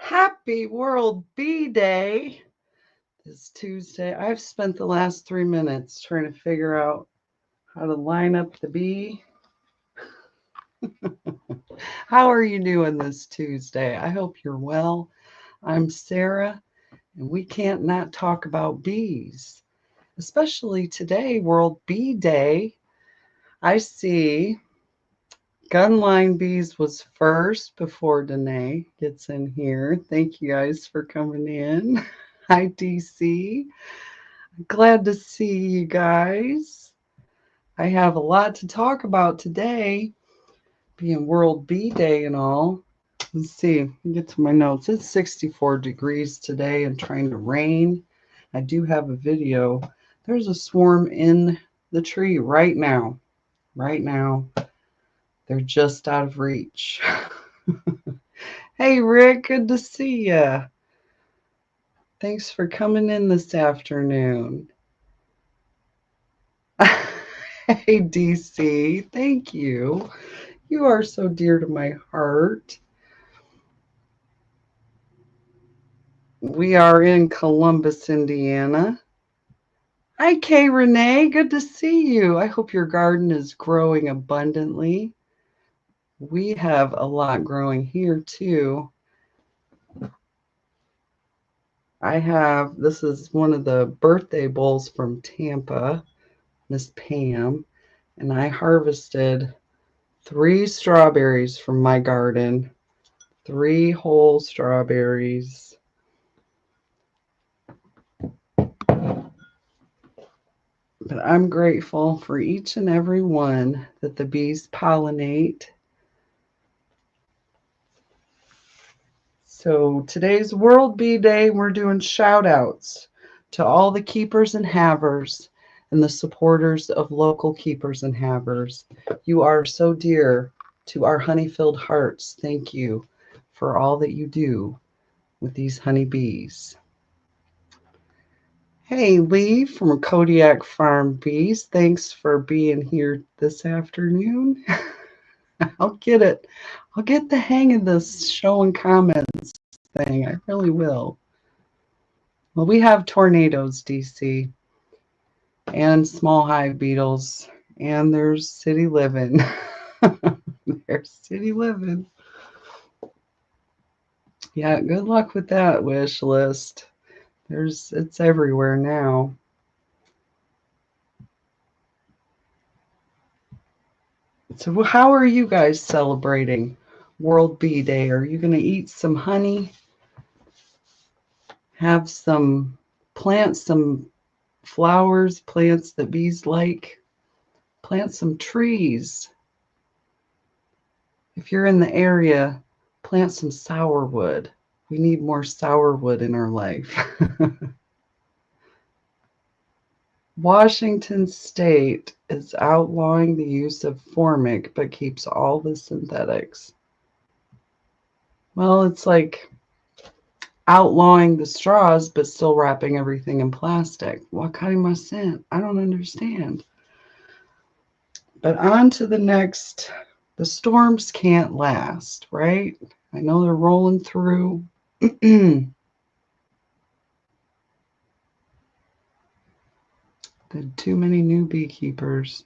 Happy World Bee Day. It's Tuesday. I've spent the last 3 minutes trying to figure out how to line up the bee. How are you doing this Tuesday? I hope you're well. I'm Sarah, and we can't not talk about bees, especially today, World Bee Day. I see Gunline Bees was first before Danae gets in here. Thank you guys for coming in. Hi, DC. Glad to see you guys. I have a lot to talk about today, being World Bee Day and all. Let's see, get to my notes. It's 64 degrees today and trying to rain. I do have a video. There's a swarm in the tree right now. Right now. They're just out of reach. Hey, Rick, good to see ya. Thanks for coming in this afternoon. Hey, DC, thank you. You are so dear to my heart. We are in Columbus, Indiana. Hi, Kay Renee. Good to see you. I hope your garden is growing abundantly. We have a lot growing here, too. This is one of the birthday bowls from Tampa, Miss Pam, and I harvested 3 strawberries from my garden, 3 whole strawberries. But I'm grateful for each and every one that the bees pollinate. So today's World Bee Day. We're doing shout outs to all the keepers and havers and the supporters of local keepers and havers. You are so dear to our honey-filled hearts. Thank you for all that you do with these honeybees. Hey, Lee from Kodiak Farm Bees. Thanks for being here this afternoon. I'll get it. I'll get the hang of this show and comments thing. I really will. Well, we have tornadoes, DC, and small hive beetles, and there's city living. There's city living. Yeah, good luck with that wish list. It's everywhere now. So how are you guys celebrating World Bee Day? Are you going to eat some honey? Plant some flowers, plants that bees like? Plant some trees. If you're in the area, plant some sourwood. We need more sourwood in our life. Washington State is outlawing the use of formic but keeps all the synthetics. Well, it's like outlawing the straws but still wrapping everything in plastic. Wakarimashsen. I don't understand. But on to the next. The storms can't last, right? I know they're rolling through. Too many new beekeepers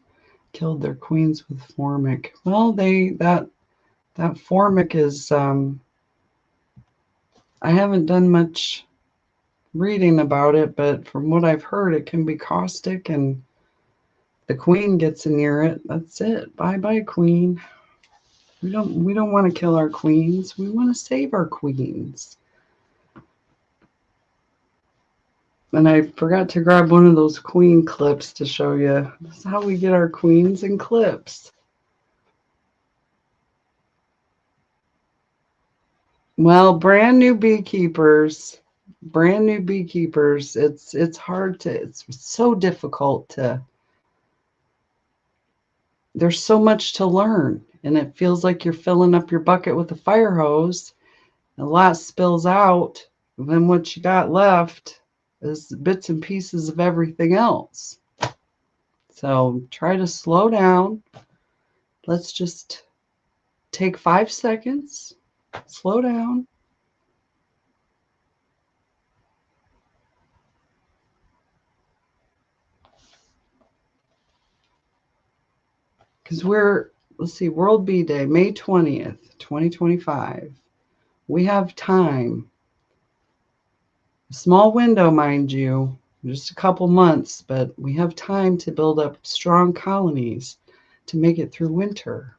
killed their queens with formic. Well, that formic is I haven't done much reading about it, but from what I've heard, it can be caustic, and the queen gets near it. That's it. Bye bye, queen. We don't want to kill our queens. We want to save our queens. And I forgot to grab one of those queen clips to show you. This is how we get our queens in clips. Well, brand new beekeepers, it's hard to, it's so difficult to, there's so much to learn, and it feels like you're filling up your bucket with a fire hose. A lot spills out, and then what you got left is bits and pieces of everything else. So try to slow down. Let's just take 5 seconds, slow down, because let's see, World Bee Day, May 20th, 2025. We have time. A small window, mind you, just a couple months, but we have time to build up strong colonies to make it through winter.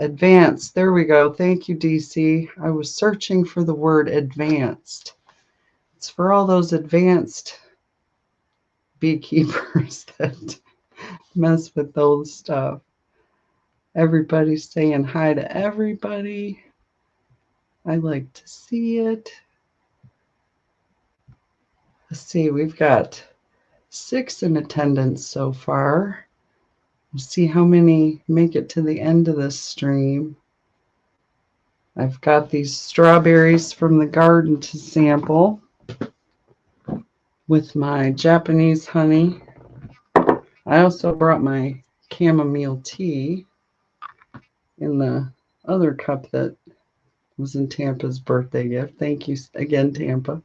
Advanced, there we go. Thank you, DC. I was searching for the word advanced. It's for all those advanced beekeepers that mess with those stuff. Everybody's saying hi to everybody. I like to see it. Let's see, we've got 6 in attendance so far. We'll see how many make it to the end of this stream. I've got these strawberries from the garden to sample with my Japanese honey. I also brought my chamomile tea in the other cup that was in Tampa's birthday gift. Thank you again, Tampa.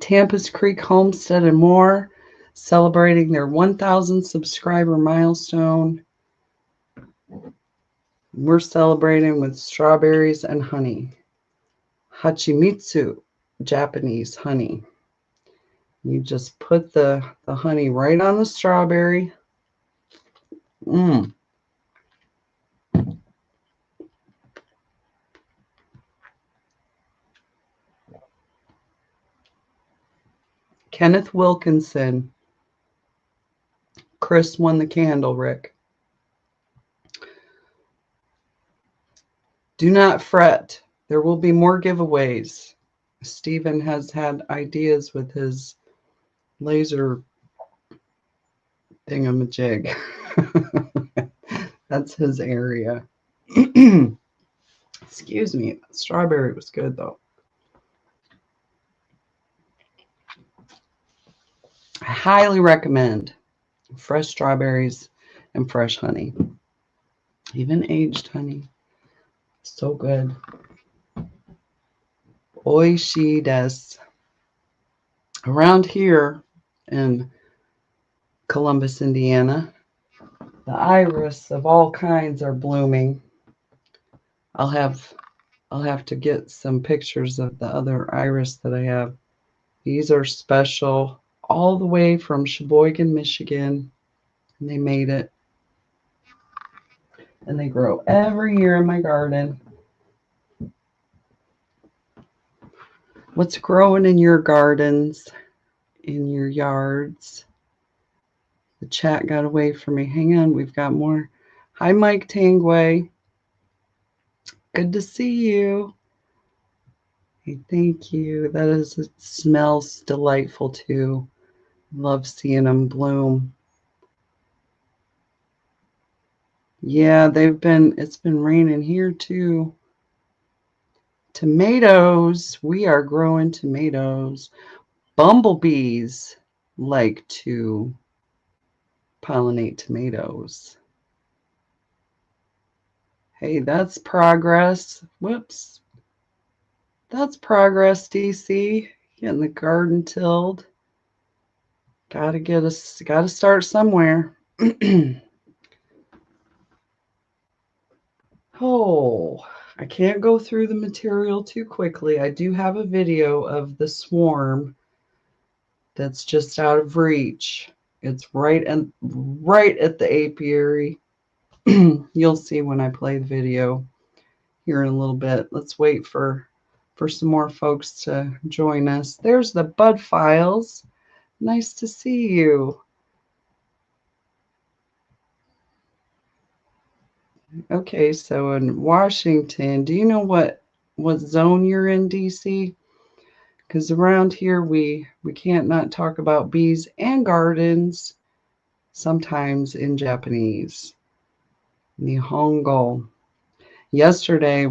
Tampa's Creek Homestead and more, celebrating their 1,000 subscriber milestone. We're celebrating with strawberries and honey. Hachimitsu, Japanese honey. You just put the honey right on the strawberry. Kenneth Wilkinson. Chris won the candle, Rick. Do not fret. There will be more giveaways. Stephen has had ideas with his laser thingamajig. That's his area. Excuse me. Strawberry was good, though. I highly recommend fresh strawberries and fresh honey. Even aged honey. So good. Oishi desu. Around here in Columbus, Indiana, the iris of all kinds are blooming. I'll have to get some pictures of the other iris that I have. These are special, all the way from Sheboygan, Michigan. And they made it. And they grow every year in my garden. What's growing in your gardens, in your yards? The chat got away from me. Hang on, we've got more. Hi, Mike Tangway. Good to see you. Hey, thank you. It smells delightful too. Love seeing them bloom. Yeah, it's been raining here too. Tomatoes. We are growing tomatoes. Bumblebees like to pollinate tomatoes. Hey, that's progress. Whoops. That's progress, DC. Getting the garden tilled. Gotta start somewhere. Oh, I can't go through the material too quickly. I do have a video of the swarm that's just out of reach. It's right at the apiary. You'll see when I play the video here in a little bit. Let's wait for some more folks to join us. There's the Bud Files. Nice to see you. Okay, so in Washington, do you know what zone you're in, DC? Because around here we can't not talk about bees and gardens, sometimes in Japanese. Nihongo. Yesterday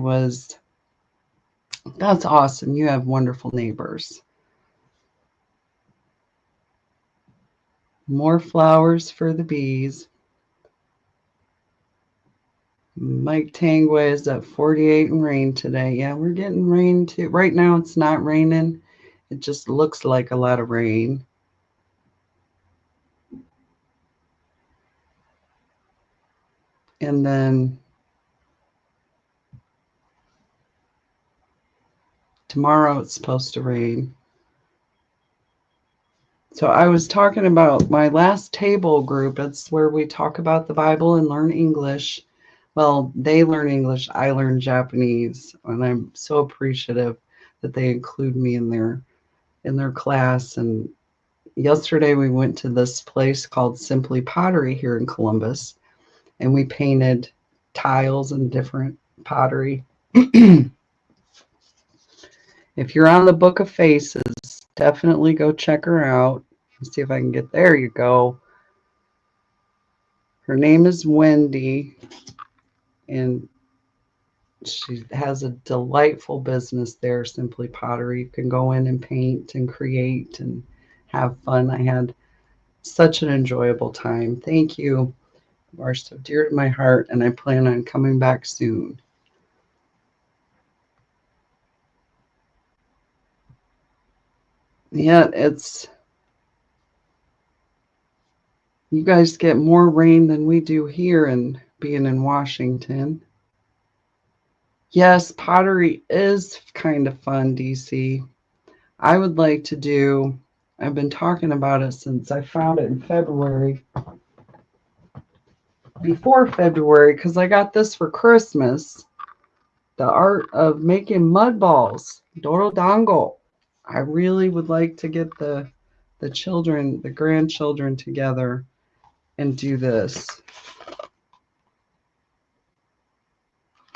that's awesome. You have wonderful neighbors. More flowers for the bees. Mike Tangway is at 48 and rain today. Yeah, we're getting rain too. Right now it's not raining. It just looks like a lot of rain. And then tomorrow it's supposed to rain. So I was talking about my last table group. It's where we talk about the Bible and learn English. Well, they learn English, I learn Japanese, and I'm so appreciative that they include me in their class. And yesterday we went to this place called Simply Pottery here in Columbus, and we painted tiles and different pottery. If you're on the Book of Faces, definitely go check her out. Let's see if I can get there. You go. Her name is Wendy, and she has a delightful business there, Simply Pottery. You can go in and paint and create and have fun. I had such an enjoyable time. Thank you. You are so dear to my heart, and I plan on coming back soon. Yeah, you guys get more rain than we do here and being in Washington. Yes, pottery is kind of fun, DC. I would like to do, I've been talking about it since I found it in February. Before February, because I got this for Christmas. The art of making mud balls, Dorodango. I really would like to get the children, the grandchildren together and do this.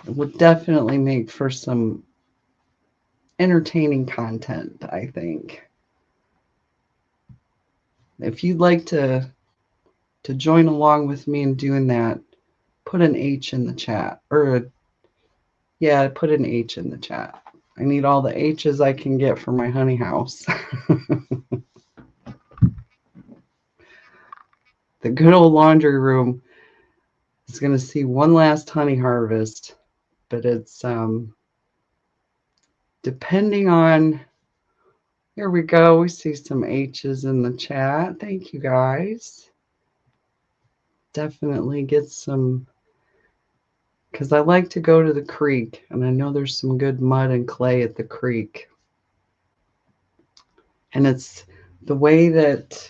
It would definitely make for some entertaining content, I think. If you'd like to join along with me in doing that, put an H in the chat. Yeah, put an H in the chat. I need all the H's I can get for my honey house. The good old laundry room is going to see one last honey harvest, but it's depending on, here we go. We see some H's in the chat. Thank you guys. Definitely get some, because I like to go to the creek, and I know there's some good mud and clay at the creek. And it's the way that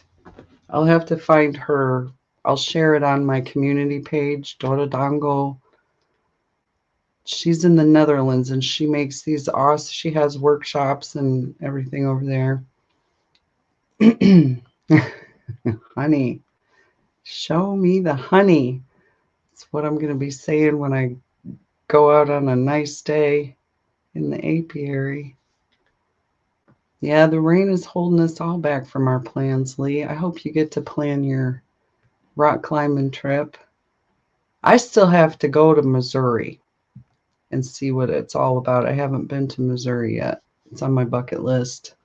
I'll have to find her. I'll share it on my community page, Dorodango. She's in the Netherlands, and she makes these awesome, she has workshops and everything over there. Honey, show me the honey. That's what I'm going to be saying when I go out on a nice day in the apiary. Yeah, the rain is holding us all back from our plans, Lee. I hope you get to plan your rock climbing trip. I still have to go to Missouri and see what it's all about. I haven't been to Missouri yet. It's on my bucket list.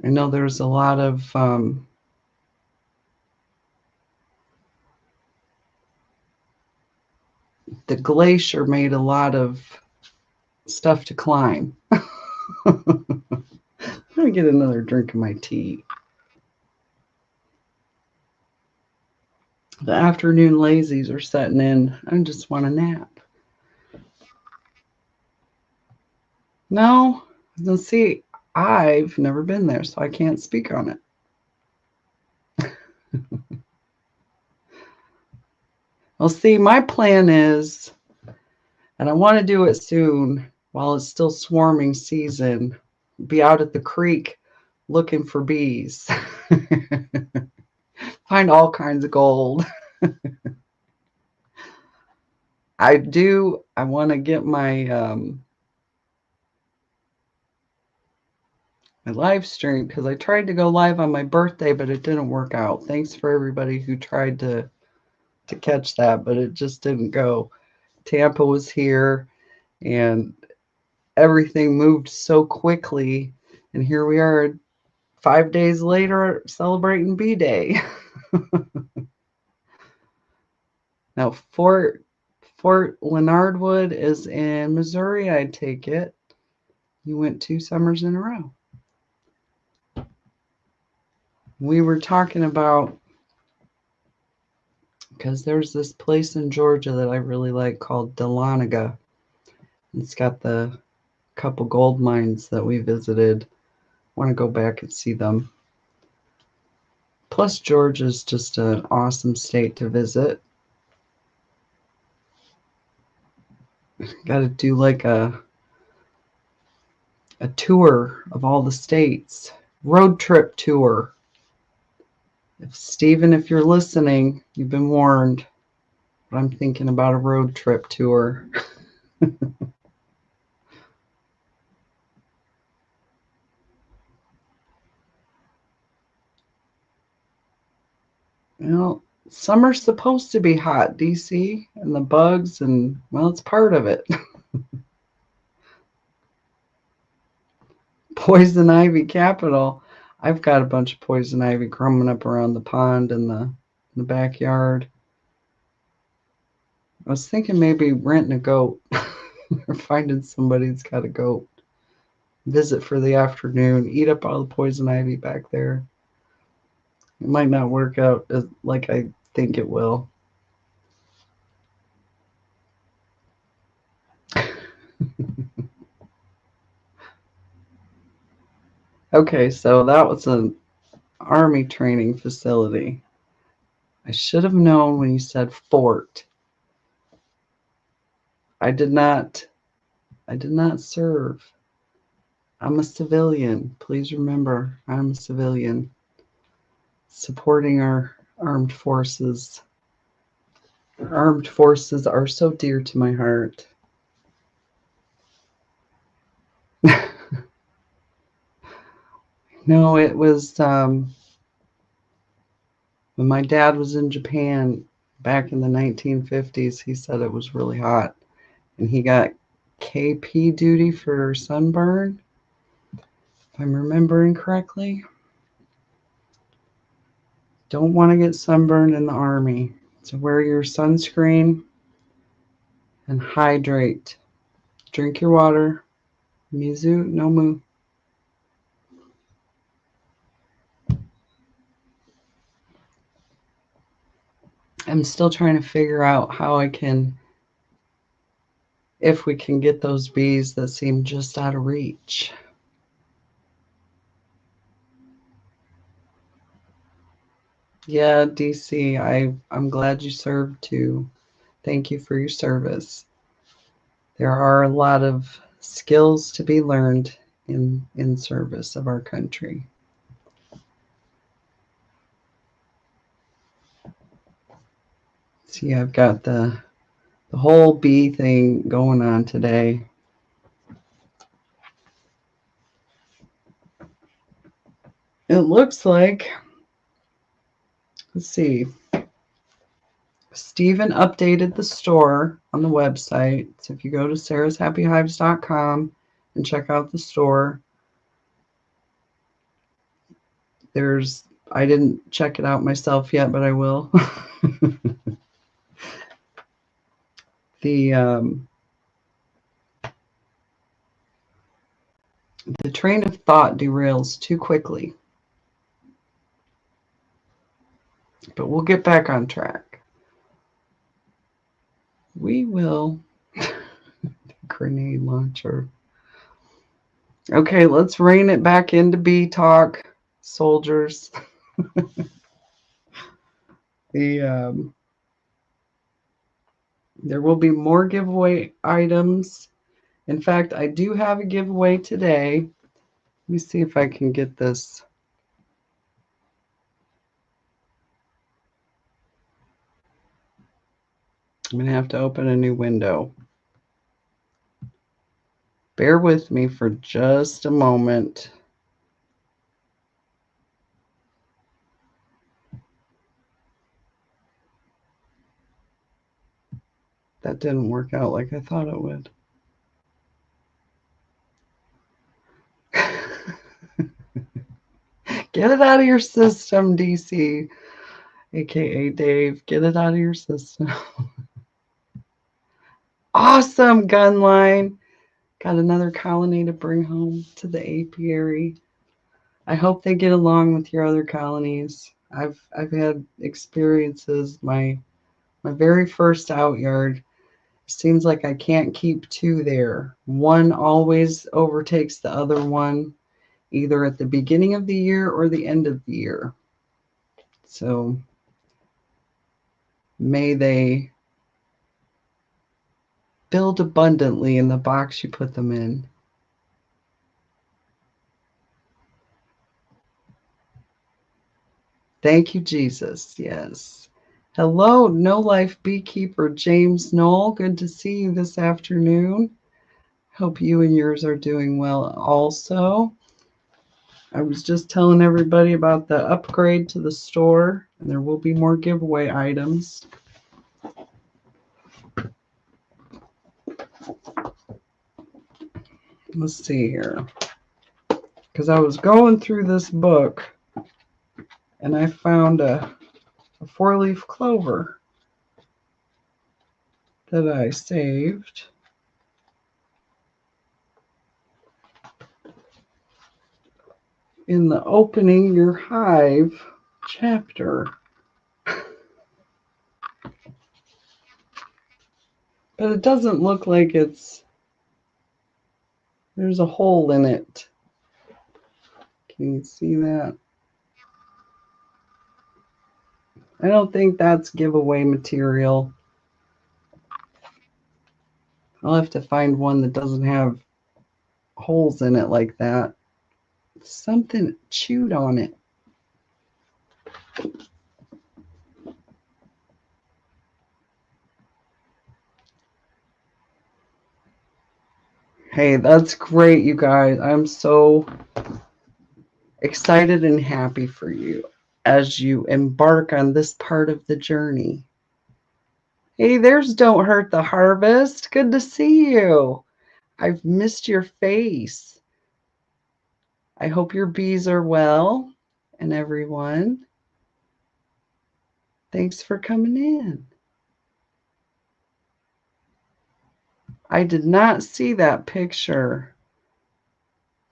I know there's a lot of the glacier made a lot of stuff to climb. Let me get another drink of my tea. The afternoon lazies are setting in. I just want a nap. No, let's see. I've never been there, so I can't speak on it. Well, see, my plan is, and I want to do it soon while it's still swarming season, be out at the creek looking for bees. Find all kinds of gold. I want to get my my live stream, because I tried to go live on my birthday, but it didn't work out. Thanks for everybody who tried to catch that, but it just didn't go. Tampa was here and everything moved so quickly, and here we are 5 days later celebrating B-Day. Now Fort Leonard Wood is in Missouri, I take it. You went 2 summers in a row. We were talking about because there's this place in Georgia that I really like called Dahlonega. It's got the couple gold mines that we visited. Want to go back and see them. Plus, Georgia's just an awesome state to visit. Got to do like a tour of all the states. Road trip tour. Stephen, if you're listening, you've been warned. But I'm thinking about a road trip tour. Well, summer's supposed to be hot, DC, and the bugs, and well, it's part of it. Poison ivy capital. I've got a bunch of poison ivy growing up around the pond and the backyard. I was thinking maybe renting a goat or finding somebody that's got a goat. Visit for the afternoon, eat up all the poison ivy back there. It might not work out like I think it will. Okay, so that was an army training facility. I should have known when you said fort. I did not serve. I'm a civilian. Please remember, I'm a civilian supporting our armed forces. Our armed forces are so dear to my heart. No, it was when my dad was in Japan back in the 1950s. He said it was really hot, and he got KP duty for sunburn, if I'm remembering correctly. Don't want to get sunburned in the army. So wear your sunscreen and hydrate. Drink your water. Mizu no mu. I'm still trying to figure out how I can, if we can get those bees that seem just out of reach. Yeah, DC, I'm glad you served too. Thank you for your service. There are a lot of skills to be learned in service of our country. See, I've got the whole bee thing going on today. It looks like, let's see, Stephen updated the store on the website. So if you go to sarahshappyhives.com and check out the store, I didn't check it out myself yet, but I will. The train of thought derails too quickly. But we'll get back on track. We will. Grenade launcher. Okay, let's rein it back into bee talk, soldiers. There will be more giveaway items. In fact, I do have a giveaway today. Let me see if I can get this. I'm going to have to open a new window. Bear with me for just a moment. That didn't work out like I thought it would. Get it out of your system, DC, aka Dave. Get it out of your system. Awesome gun line. Got another colony to bring home to the apiary. I hope they get along with your other colonies. I've had experiences. My My very first out yard. Seems like I can't keep two there. One always overtakes the other one, either at the beginning of the year or the end of the year. So may they build abundantly in the box you put them in. Thank you, Jesus. Yes. Hello, No Life Beekeeper James Knoll. Good to see you this afternoon. Hope you and yours are doing well also. I was just telling everybody about the upgrade to the store, and there will be more giveaway items. Let's see here. Because I was going through this book, and I found a four-leaf clover that I saved. In the Opening Your Hive chapter. But it doesn't look like there's a hole in it. Can you see that? I don't think that's giveaway material. I'll have to find one that doesn't have holes in it like that. Something chewed on it. Hey, that's great, you guys. I'm so excited and happy for you as you embark on this part of the journey. Hey, there's Don't Hurt the Harvest. Good to see you. I've missed your face. I hope your bees are well, and everyone. Thanks for coming in. I did not see that picture.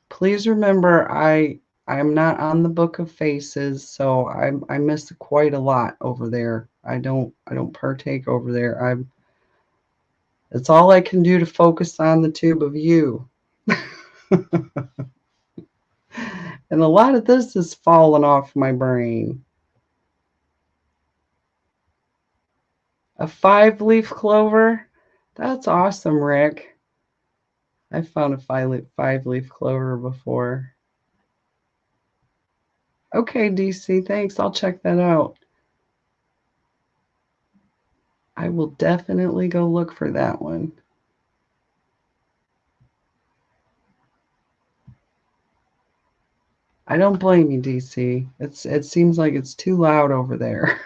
Please remember, I'm not on the Book of Faces, so I miss quite a lot over there. I don't partake over there. It's all I can do to focus on the tube of you. And a lot of this is falling off my brain. A 5-leaf clover? That's awesome, Rick. I found a 5-leaf clover before. Okay, DC, thanks. I'll check that out. I will definitely go look for that one. I don't blame you, DC. It seems like it's too loud over there.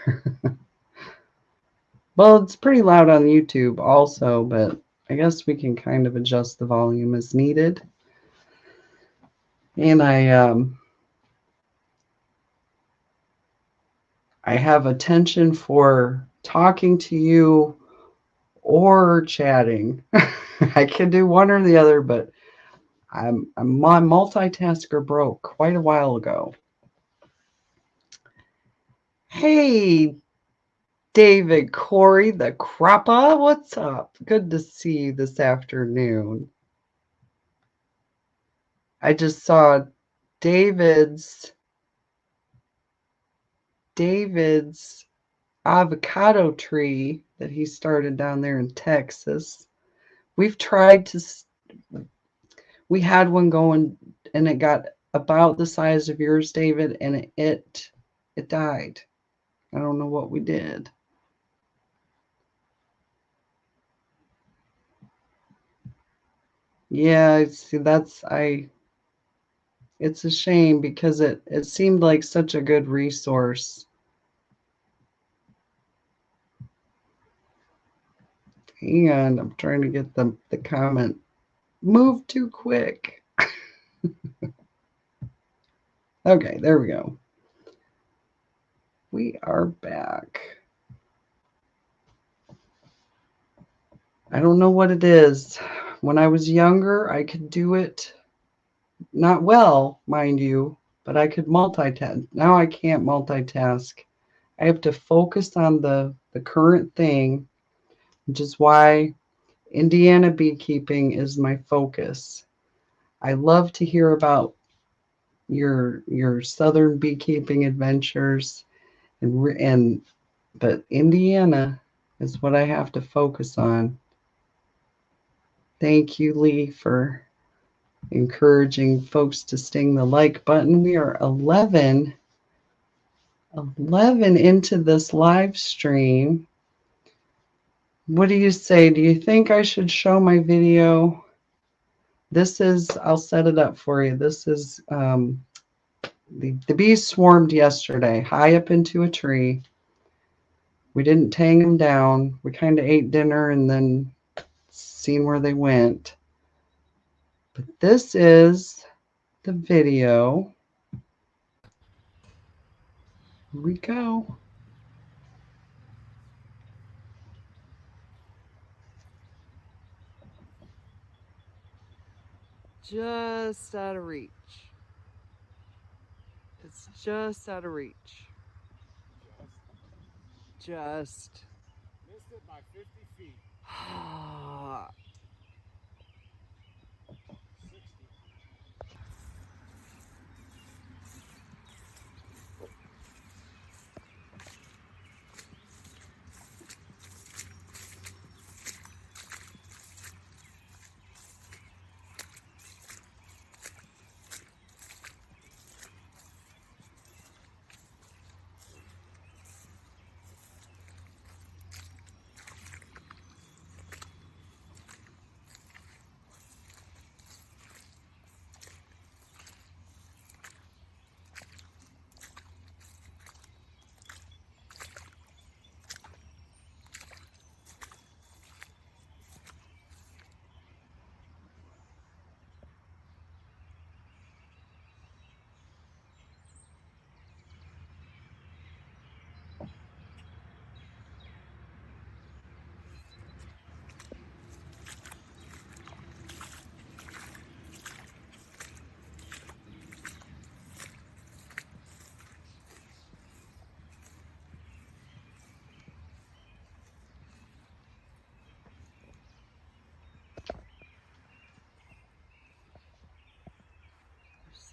Well, it's pretty loud on YouTube also, but I guess we can kind of adjust the volume as needed. And I have attention for talking to you or chatting. I can do one or the other, but my multitasker broke quite a while ago. Hey, David Corey, the Crappa, what's up? Good to see you this afternoon. I just saw David's avocado tree that he started down there in Texas. We've tried to, we had one going and it got about the size of yours, David, and it died. I don't know what we did. Yeah, see, it's a shame because it seemed like such a good resource. And I'm trying to get the comment. Move too quick. Okay, there we go. We are back. I don't know what it is. When I was younger, I could do it. Not well, mind you, but I could multitask. Now I can't multitask. I have to focus on the the current thing, which is why Indiana beekeeping is my focus. I love to hear about your southern beekeeping adventures, but Indiana is what I have to focus on. Thank you, Lee, for encouraging folks to sting the like button. We are 11 into this live stream. What do you say? Do you think I should show my video? This is, I'll set it up for you. This is, the bees swarmed yesterday, high up into a tree. We didn't tang them down. We kind of ate dinner and then seen where they went. But this is the video. Here we go. Just out of reach. It's just out of reach. Just. Missed it by 50 feet. 60.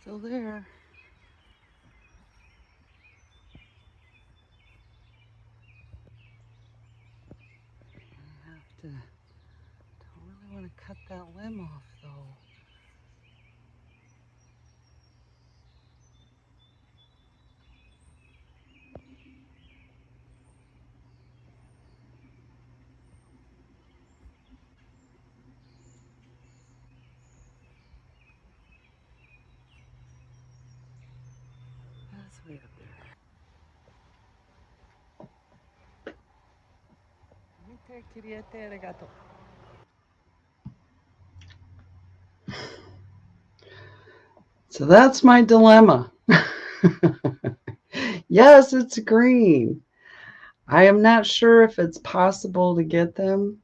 Still there. I have to, don't really want to cut that limb off though. That's way up there. So that's my dilemma. Yes, it's green. I am not sure if it's possible to get them.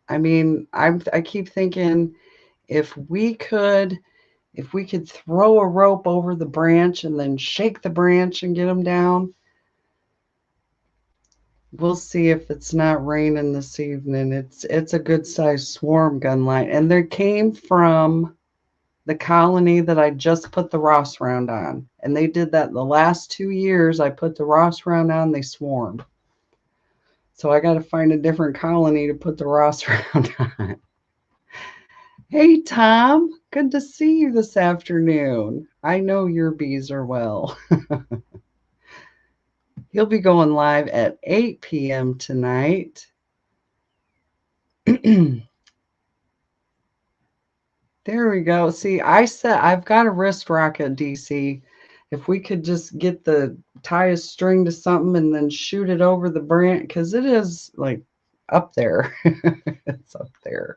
I mean, I keep thinking if we could throw a rope over the branch and then shake the branch and get them down. We'll see if it's not raining this evening. It's a good sized swarm gunlight, and they came from the colony that I just put the Ross round on, and they did that the last 2 years. I put the Ross round on, they swarmed. So I got to find a different colony to put the Ross round on. Hey Tom, good to see you this afternoon. I know your bees are well. He'll be going live at 8 p.m. tonight. There we go. See, I've got a wrist rocket, DC. If we could just tie a string to something and then shoot it over the branch, because it is like up there. It's up there.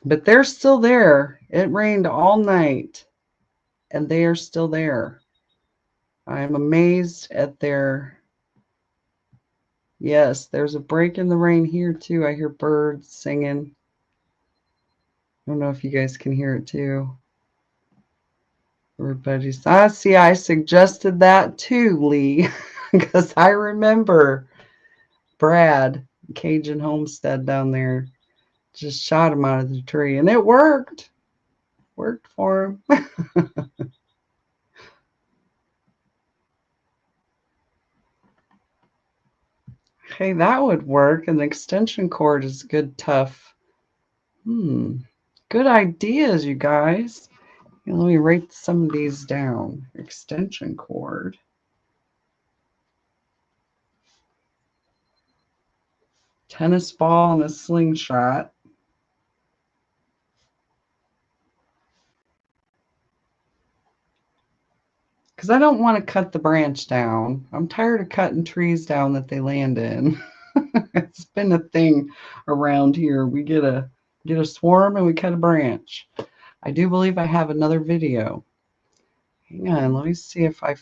But they're still there. It rained all night, and they are still there. I'm amazed at their... Yes, there's a break in the rain here too. I hear birds singing. I don't know if you guys can hear it too. Everybody's, see, I suggested that too, Lee, because I remember Brad, Cajun Homestead down there, just shot him out of the tree, and it worked. Worked for him. Hey, that would work. An extension cord is good, tough. Good ideas, you guys. Let me write some of these down. Extension cord. Tennis ball and a slingshot. Because I don't want to cut the branch down. I'm tired of cutting trees down that they land in. It's been a thing around here. We get a swarm and we cut a branch. I do believe I have another video. Hang on, let me see if I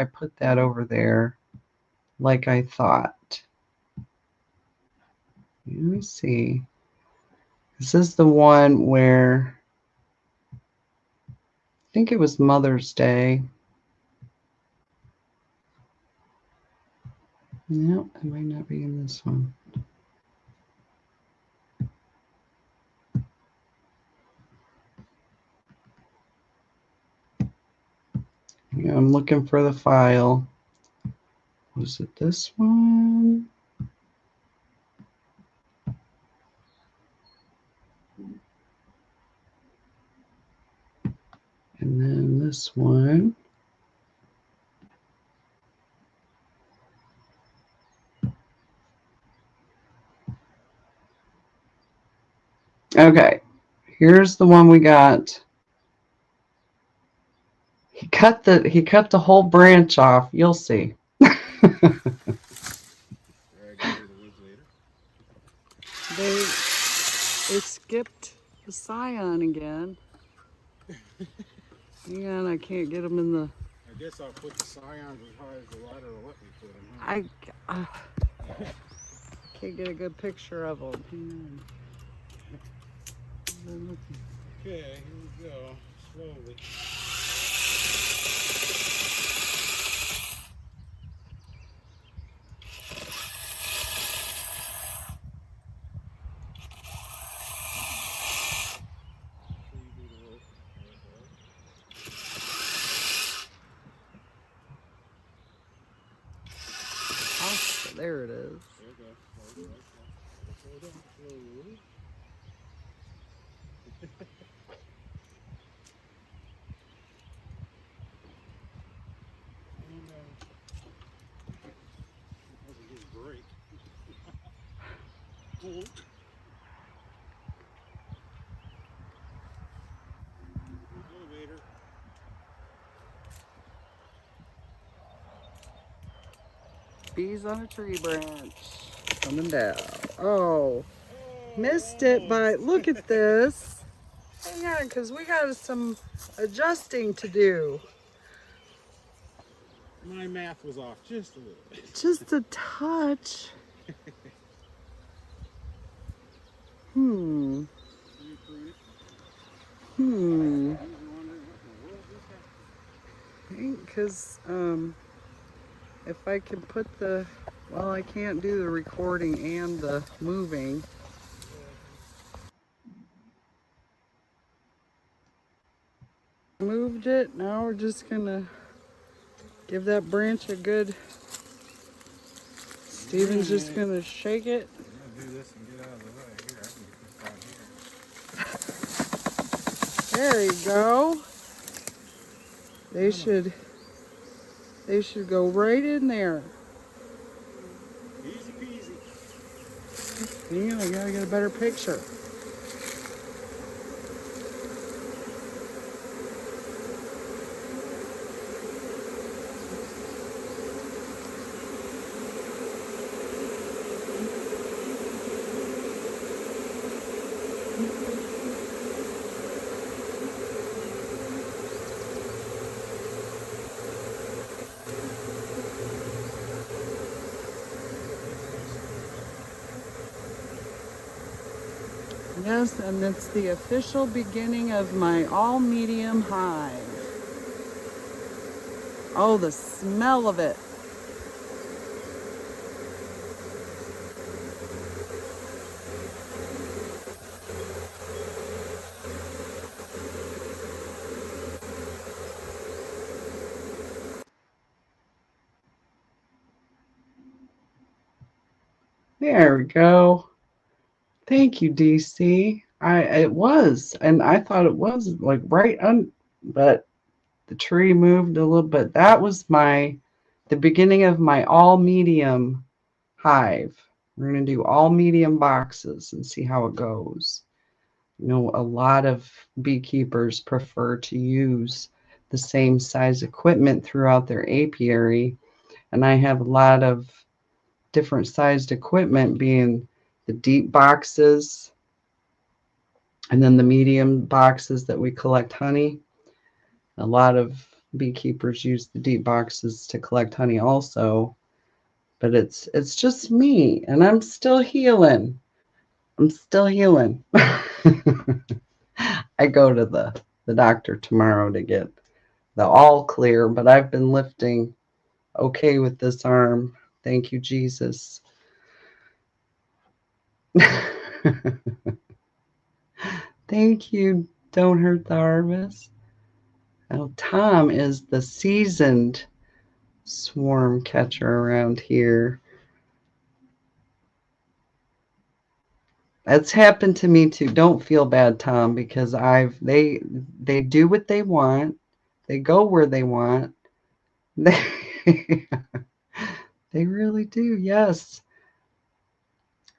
put that over there like I thought. Let me see. This is the one where I think it was Mother's Day. No, it might not be in this one. Yeah, I'm looking for the file. Was it this one? And then this one. Okay, here's the one we got. He cut the whole branch off. You'll see. They skipped the scion again. Hang on, I can't get them in the. I guess I'll put the scions as high as the ladder will let me put them. Huh? I can't get a good picture of them. Hang on. Okay, here we go. Slowly. There it is. Bees on a tree branch coming down. Oh, missed it, but look at this. Hang on, because we got some adjusting to do. My math was off just a little bit. Just a touch. Because if I can put the, well, I can't do the recording and the moving. Moved it. Now we're just gonna give that branch a good. Steven's just gonna shake it. I'm gonna do this and get out of the way. Here, I can get There you go. They should go right in there. Easy peasy. Yeah, I gotta get a better picture. Yes, and it's the official beginning of my all medium hive. Oh, the smell of it. There we go. Thank you, DC. It was, and I thought it was like right on, but the tree moved a little bit. That was the beginning of my all medium hive. We're going to do all medium boxes and see how it goes. You know, a lot of beekeepers prefer to use the same size equipment throughout their apiary, and I have a lot of different sized equipment, being the deep boxes and then the medium boxes that we collect honey. A lot of beekeepers use the deep boxes to collect honey also, but it's just me, and I'm still healing. I'm still healing. I go to the doctor tomorrow to get the all clear, but I've been lifting okay with this arm. Thank you, Jesus. Thank you. Don't hurt the harvest. Oh, Tom is the seasoned swarm catcher around here. That's happened to me too. Don't feel bad, Tom, because they do what they want. They go where they want. They they really do. Yes.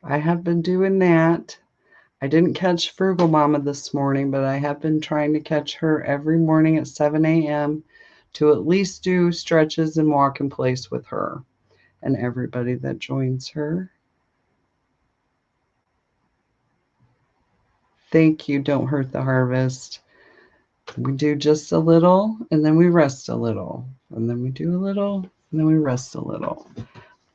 I have been doing that. I didn't catch Frugal Mama this morning, but I have been trying to catch her every morning at 7 a.m. to at least do stretches and walk in place with her and everybody that joins her. Thank you. Don't hurt the harvest. We do just a little, and then we rest a little, and then we do a little, and then we rest a little.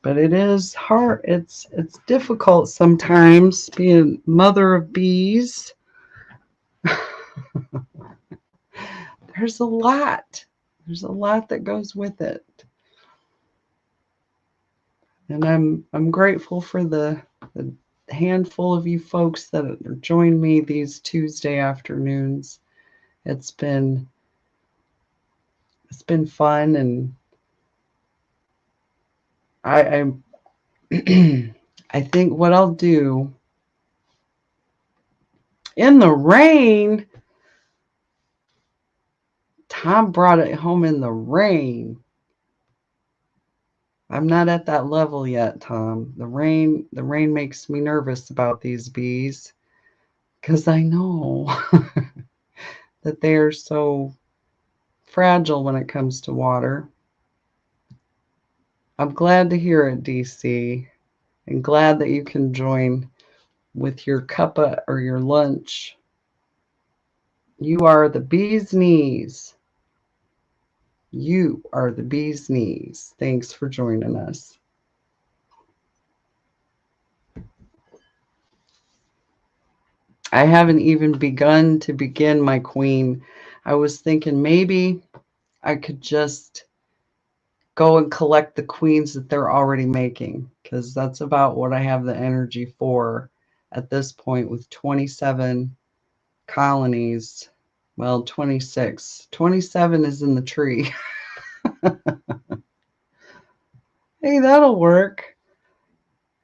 But it is hard. It's difficult sometimes being mother of bees. There's a lot. There's a lot that goes with it. And I'm grateful for the handful of you folks that join me these Tuesday afternoons. It's been fun, and I I think what I'll do in the rain. Tom brought it home in the rain. I'm not at that level yet, Tom. The rain makes me nervous about these bees because I know that they are so fragile when it comes to water. I'm glad to hear it, DC, and glad that you can join with your cuppa or your lunch. You are the bee's knees. You are the bee's knees. Thanks for joining us. I haven't even begun to begin my queen. I was thinking maybe I could just go and collect the queens that they're already making, because that's about what I have the energy for at this point with 27 colonies. Well, 26. 27 is in the tree. Hey, that'll work.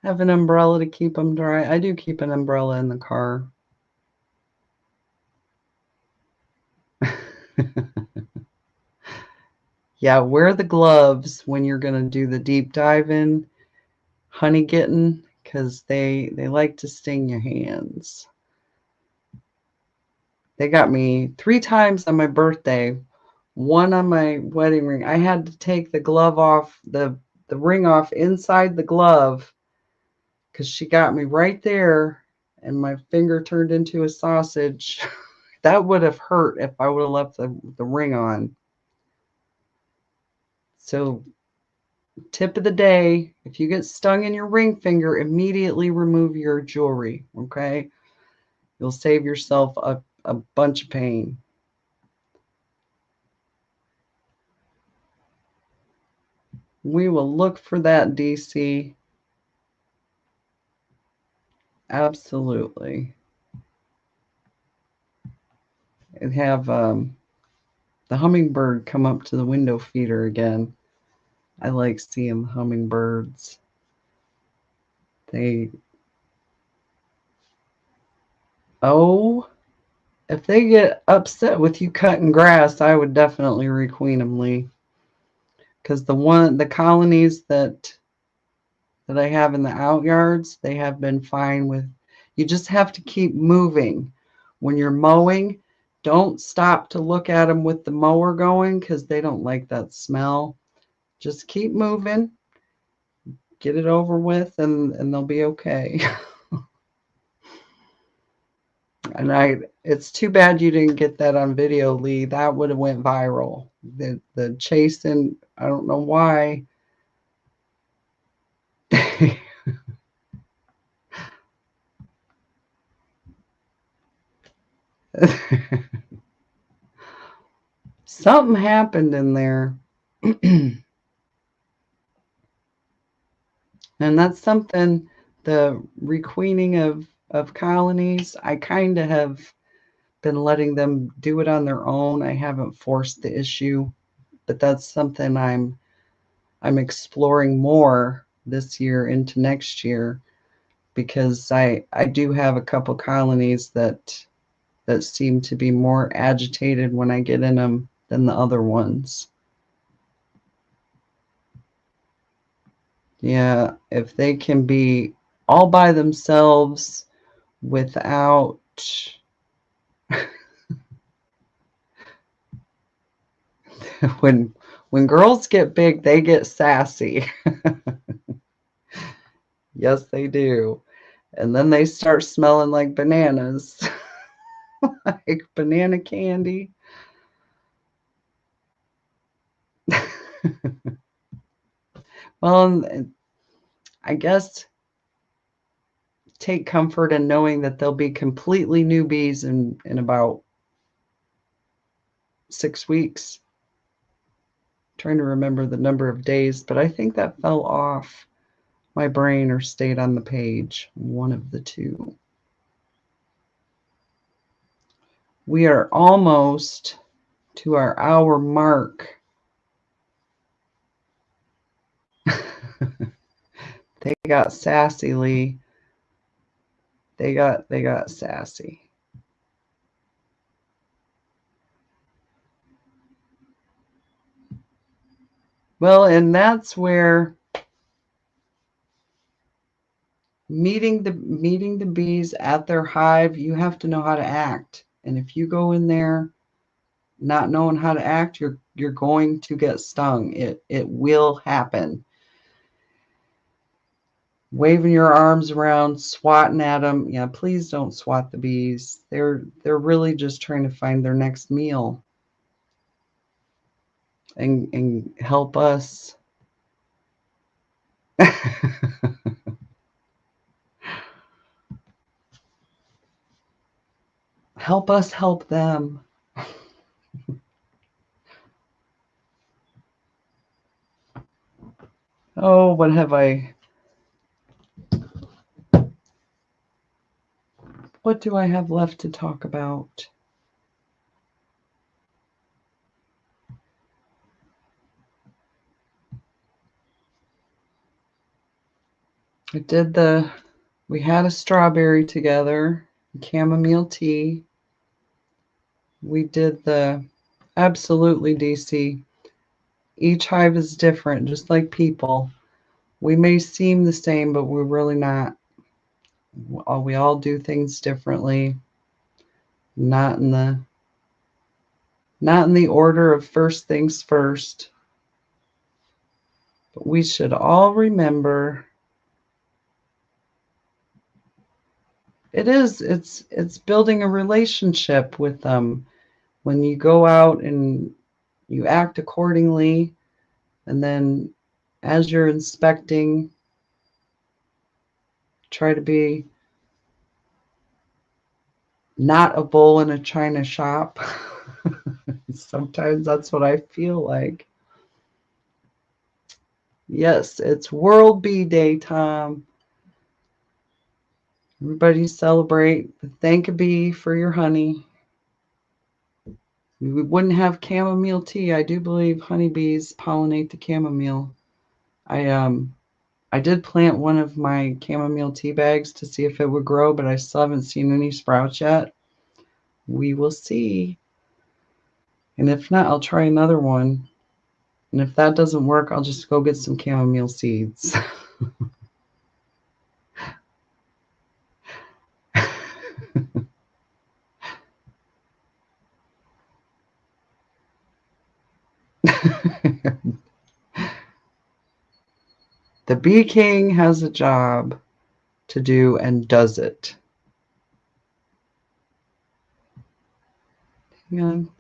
Have an umbrella to keep them dry. I do keep an umbrella in the car. Yeah, wear the gloves when you're going to do the deep dive in honey getting, because they like to sting your hands. They got me 3 times on my birthday, one on my wedding ring. I had to take the glove off, the ring off inside the glove, because she got me right there and my finger turned into a sausage. That would have hurt if I would have left the ring on. So tip of the day, if you get stung in your ring finger, immediately remove your jewelry, okay? You'll save yourself a bunch of pain. We will look for that, DC. Absolutely. And have the hummingbird come up to the window feeder again. I like seeing hummingbirds. If they get upset with you cutting grass, I would definitely requeen them, Lee. Because the colonies that I have in the outyards, they have been fine with. You just have to keep moving. When you're mowing, don't stop to look at them with the mower going because they don't like that smell. Just keep moving, get it over with, and they'll be okay. And it's too bad you didn't get that on video, Lee. That would have went viral. The chasing, I don't know why. Something happened in there. And that's something, the requeening of colonies, I kind of have been letting them do it on their own. I haven't forced the issue, but that's something I'm exploring more this year into next year, because I do have a couple colonies that seem to be more agitated when I get in them than the other ones. Yeah, if they can be all by themselves without when girls get big, they get sassy. Yes, they do. And then they start smelling like bananas, like banana candy. Well, I guess take comfort in knowing that they'll be completely new bees in about 6 weeks. I'm trying to remember the number of days, but I think that fell off my brain or stayed on the page, one of the two. We are almost to our hour mark. They got sassy, Lee. They got sassy. Well, and that's where meeting the bees at their hive, you have to know how to act. And if you go in there not knowing how to act, you're going to get stung. It will happen. Waving your arms around, swatting at them. Yeah, please don't swat the bees. They're really just trying to find their next meal and help us. Help us help them. Oh, what have I? What do I have left to talk about? We had a strawberry together, chamomile tea. We did absolutely, DC. Each hive is different, just like people. We may seem the same, but we're really not. We all do things differently. Not in the order of first things first. But we should all remember it's building a relationship with them. When you go out and you act accordingly, and then as you're inspecting, try to be not a bull in a china shop. Sometimes that's what I feel like. Yes, it's World Bee Day, Tom. Everybody celebrate. Thank a bee for your honey. We wouldn't have chamomile tea. I do believe honeybees pollinate the chamomile. I did plant one of my chamomile tea bags to see if it would grow, but I still haven't seen any sprouts yet. We will see. And if not, I'll try another one. And if that doesn't work, I'll just go get some chamomile seeds. The Bee King has a job to do and does it. Hang on.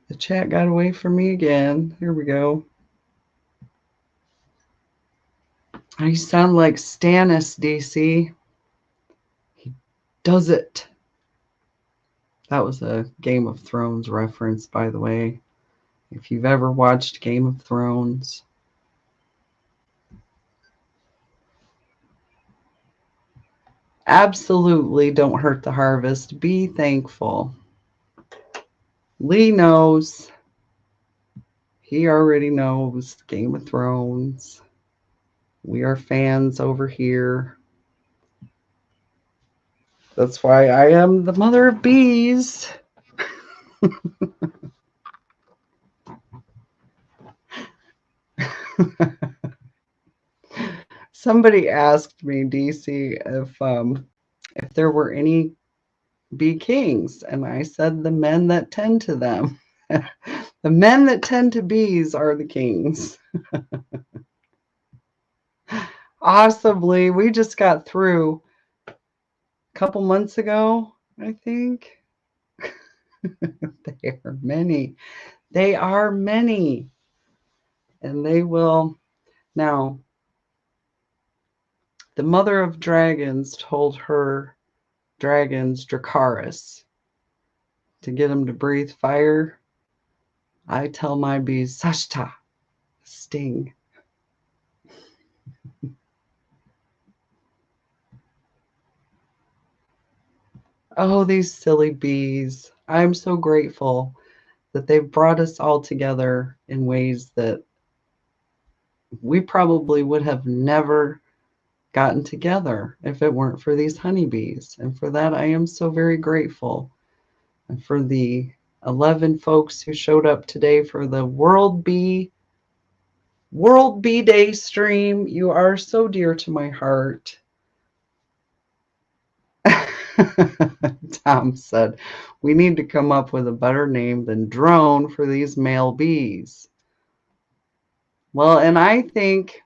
The chat got away from me again. Here we go. You sound like Stannis, DC. He does it. That was a Game of Thrones reference, by the way. If you've ever watched Game of Thrones. Absolutely don't hurt the harvest. Be thankful. Lee knows. He already knows Game of Thrones. We are fans over here. That's why I am the mother of bees. Somebody asked me, DC, if there were any bee kings, and I said the men that tend to them. The men that tend to bees are the kings. Awesomely, we just got through a couple months ago, I think. They are many. They are many. And they will. Now, the mother of dragons told her dragons, Dracarys, to get them to breathe fire. I tell my bees, Sashta, sting. Oh, these silly bees. I'm so grateful that they've brought us all together in ways that we probably would have never gotten together if it weren't for these honeybees. And for that, I am so very grateful. And for the 11 folks who showed up today for the World Bee Day stream, you are so dear to my heart. Tom said, we need to come up with a better name than drone for these male bees. Well, and I think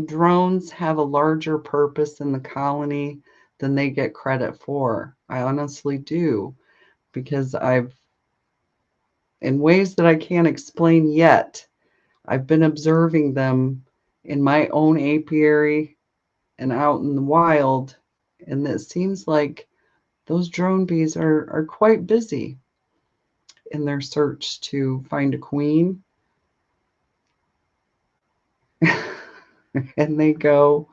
drones have a larger purpose in the colony than they get credit for. I honestly do, because in ways that I can't explain yet, I've been observing them in my own apiary and out in the wild, and it seems like those drone bees are quite busy in their search to find a queen. And they go,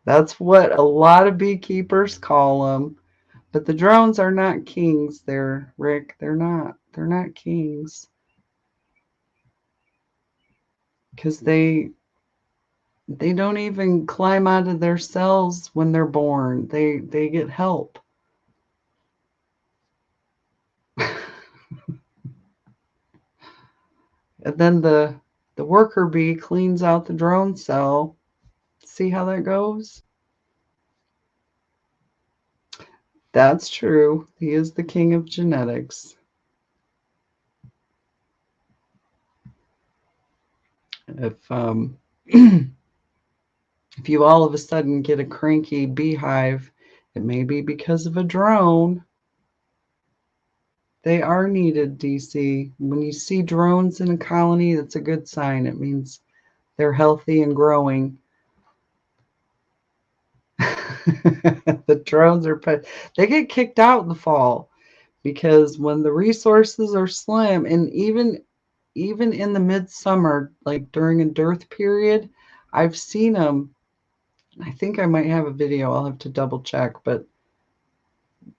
that's what a lot of beekeepers call them. But the drones are not kings there, Rick. They're not kings. Because they don't even climb out of their cells when they're born. They get help. And then the worker bee cleans out the drone cell. See how that goes? That's true. He is the king of genetics. If if you all of a sudden get a cranky beehive, it may be because of a drone. They are needed, DC. When you see drones in a colony, that's a good sign. It means they're healthy and growing. The drones they get kicked out in the fall because when the resources are slim, and even in the midsummer, like during a dearth period, I've seen them. I think I might have a video. I'll have to double check, but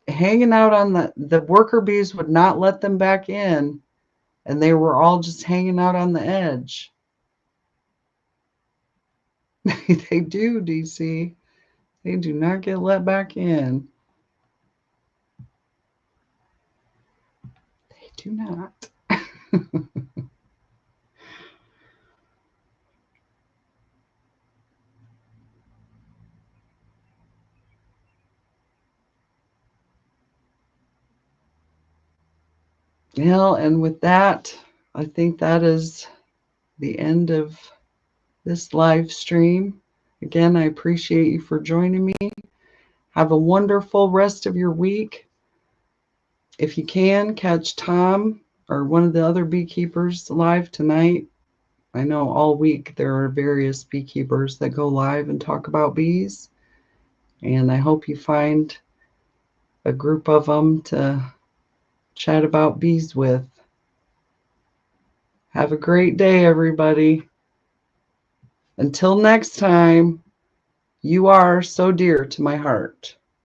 hanging out on the worker bees would not let them back in, and they were all just hanging out on the edge. They do, DC. They do not get let back in. They do not. Yeah, and with that, I think that is the end of this live stream. Again, I appreciate you for joining me. Have a wonderful rest of your week. If you can, catch Tom or one of the other beekeepers live tonight. I know all week there are various beekeepers that go live and talk about bees, and I hope you find a group of them to chat about bees with. Have a great day, everybody. Until next time, you are so dear to my heart.